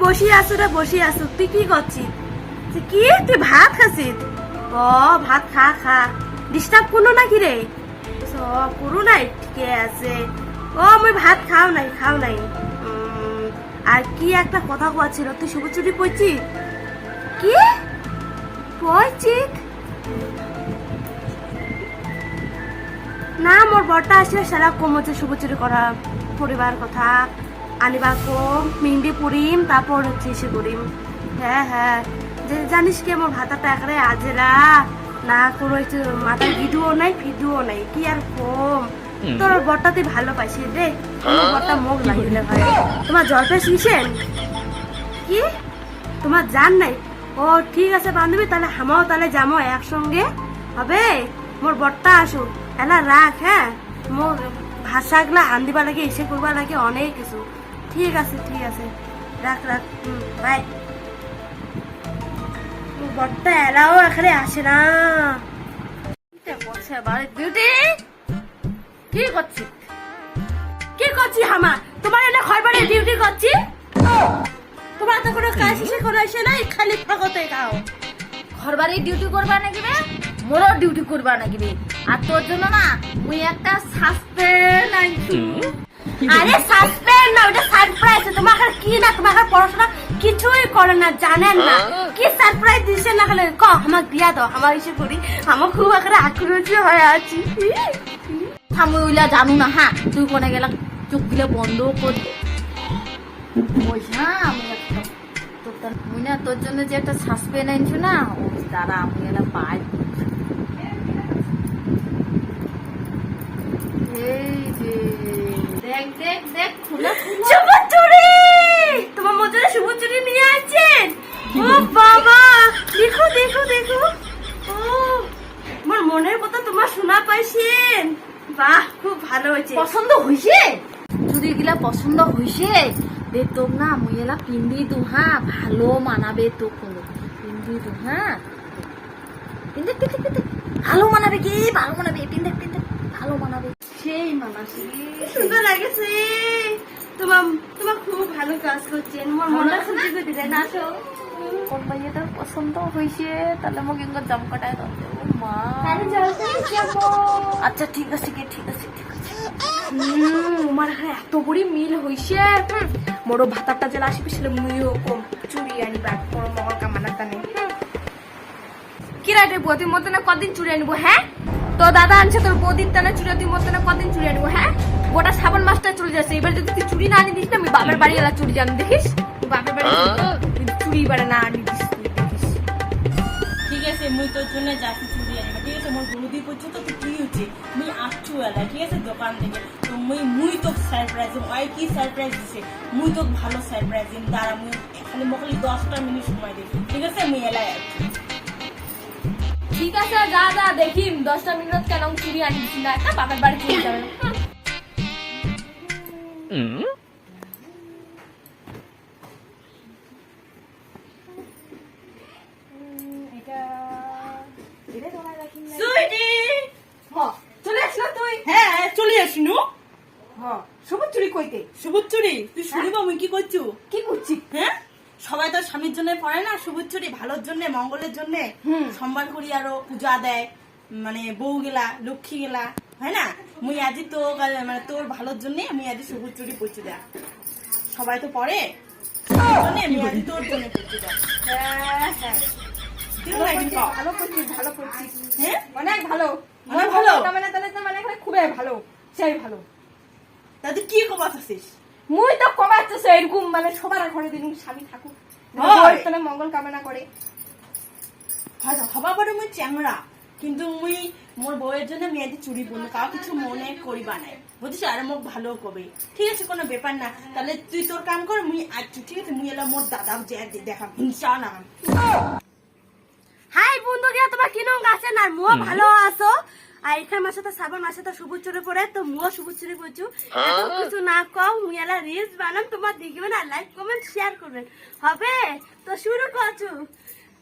বসি আছো রে, বসি আছো। তুই কি করছিস? কি তুই ভাত খাচ্ছিস? ও ভাত খা খা, ডিস্টার্ব করো নাকি রে? করো নাই, ঠিক আছে। ও আমি ভাত খাও নাই। আর কি একটা কথা বলছিল, তুই শুভচুরি পড়ছিস? কি পড়ছিস? না মোর বরটা আসে সারা কমছে শুভচুরি করা পরিবার কথা আনিবার কম মিন্দি পুরিম, তারপর হচ্ছে এসে করিম। হ্যাঁ যে জানিস কি আমার ভাতাটা এখানে আজেরা না কোনো মাথায় ভিডিও নাই কি আর কম। তোর বরটা তুই ভালো পাইছিস রে, তোমার বরটা মুখ লাগিলে ভাই। তোমার জলটা শিখেন কি তোমার জান নাই? ও ঠিক আছে বান্ধবী, তাহলে হামাও তাহলে যাবো একসঙ্গে হবে। মোর বরটা আসুক এলা রাখ। হ্যাঁ মোর ভাষাগুলা আন্দিবা লাগে, এসে করবা লাগে অনেক কিছু। ঠিক আছে রাখ বাই। বরটা এলাও এখানে আসে না। বিউটি কি করছি হামা? তোমার এনে ঘর বাড়ি ডিউটি করছি, তোমার তো কোনো কাজ শেষে কোনো এসে নাই, খালি ফাঁকতে খাও। ঘর বাড়ির ডিউটি করবা নাকি বে? মোরও ডিউটি করবা নাকি বে? আর তোর জন্য না মুই একটা সাসপেন্ড আনছি। আরে সাসপেন্ড না, ওটা সারপ্রাইজ। তোমার কি না, তোমার পড়াশোনা কিছুই করে না, জানেন না কি সারপ্রাইজ দিছে না? খালি ক আমাকে দিয়া দাও, আমার এসে করি। আমার খুব আকারে আক্রোশী হয়ে আছি। আমি ওইলা জানু না। হ্যাঁ তুই কোনে গেলা চোখ দিলে বন্ধ কর না। আমি মুই না তোর জন্য যে একটা সাসপেন্ড আনছি না, ও তারা আমি এলা পাই। এই যে দেখ খুলে শুভচুরি, তোমার মধ্যে শুভচুরি নিয়ে আসছেন। ও বাবা, দেখো ও আমার মনের কথা তোমার শোনা পাইছেন। বাহ খুব ভালো হয়েছে। পছন্দ হইছে? চুরি গিলা পছন্দ হইছে বে তোক না মুই এলা পিন্দি দু। হ্যাঁ ভালো মানাবে তো কোনো পিন্দি দু। হ্যাঁ পিন্দে ভালো মানাবে কি? ভালো মানাবে পিন্দে ভালো মানাবে। সেই মানাবে, সুন্দর লাগেছে। তোমার খুব ভালো কাজ করছেন। আমার মনটা খুশি করে দিলেন। আসো কোন ভাইয়াটা পছন্দ হইছে তাহলে মোক ইঙ্গর জাম কাটায় দাও। ও মা আচ্ছা ঠিক আছে আমার এত বড় মিল হইছে। মোরো ভাতারটা জেলা আসবে সেটা মুইও কম চুরি আনিবা কোনো মহল কামানা টানে। কি রাইতে বদির মতো না কদিন চুরি আনিবো? হ্যাঁ তো দাদা আনছে তোর বদিন টানা চুরি মতো না কদিন চুরি আনিবো? হ্যাঁ গোটা শ্রাবণ মাসটা চলে যাচ্ছে, এবার যদি তুই চুরি না আনি দিস না আমি বাপের বাড়ি এলা চুরি জানি। দেখিস বাপের বাড়ি চুরি এবারে না আনি দিস দেখিস। ঠিক আছে মুই তোর জন্য যাচ্ছি চুরি আনিবা। ঠিক আছে মোর বৌদি করছো তো তুই কি হচ্ছে মুই আসছু এলা। ঠিক আছে দোকান থেকে তো মুই তোকে সারপ্রাইজ দিম। ওই কি সারপ্রাইজ দিছে? মুই তোকে ভালো সারপ্রাইজ দিম। দাঁড়া মুই খালি মকলি 10টা মিনিট সময় দিই। ঠিক আছে মুই এলাই আসছি। ঠিক আছে যা দেখিম 10টা মিনিট কেন চুরি আনি দিস না, একটা বাপের বাড়ি চলে যাবে। চলে আসলো তুই? হ্যাঁ চলে আসিনু। শুভচুরি কইতে শুভচুরি তুই শুনিবা মুই কি করছু? কি করছিস? হ্যাঁ সবাই তো স্বামীর জন্য পড়ে না শুভচুরি, ভালোর জন্য মঙ্গলের জন্য সম্মান করি আরো পূজা দেয়, মানে বউ গেলা লক্ষ্মী গেলা হয় না। মুই আজি তো মানে তোর ভালোর জন্য আমি আজি শুভচুরি পড়ছি দেয়া। সবাই তো পড়ে আমি আজি তোর জন্য পড়ছি দেয়া। হ্যাঁ তুই ভাই কও। ভালো করছিস হ্যাঁ অনেক ভালো অনেক ভালো। মানে তাহলে মানে খুবই ভালো, সেই ভালো। তাতে কি কবাস আছিস? মুই তো কমাচ্ছিস এরকম মানে সবার ঘরে দিন স্বামী থাকুক, হয়। তাহলে মঙ্গল কামনা করে। হয়তো হবা পারে মুই চ্যাংরা, কিন্তু মুই মোর বউয়ের জন্য আমি আজ চুরি পরবো, কাউ কিছু মনে করিবা নাই বুঝছিস। আর মোক ভালো কবে ঠিক আছে কোনো ব্যাপার না। তাহলে তুই তোর কাম কর মুই আসছি। ঠিক আছে মুই এলা মোর দাদা যে দেখা হিংসা না। হাই বন্ধুরা, তোমার কিনং আছেন আর মুও ভালো আছো? আর এখানে মাসে তো শ্রাবণ মাসে তো শুভচুরি পড়ে, তো মুও শুভচুরি করছু। এত কিছু না কও, মুই এলা রিলস বানাম, তোমার দেখবেন আর লাইক কমেন্ট শেয়ার করবেন হবে। তো শুরু করছু।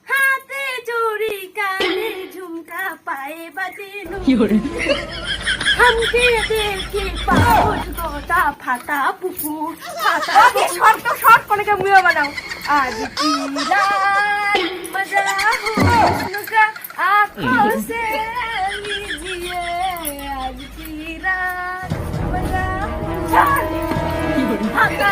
হাতে চুড়ি কানে ঝুমকা পায়ে বাজে हमके देखे पाउच गोटा फाटा पुपुर फाटा शॉर्ट तो शॉर्ट कोने का मुंह बनाओ आज की रात मजा हुस्न का आंखों से लीजिए आज की रात मजा फाटा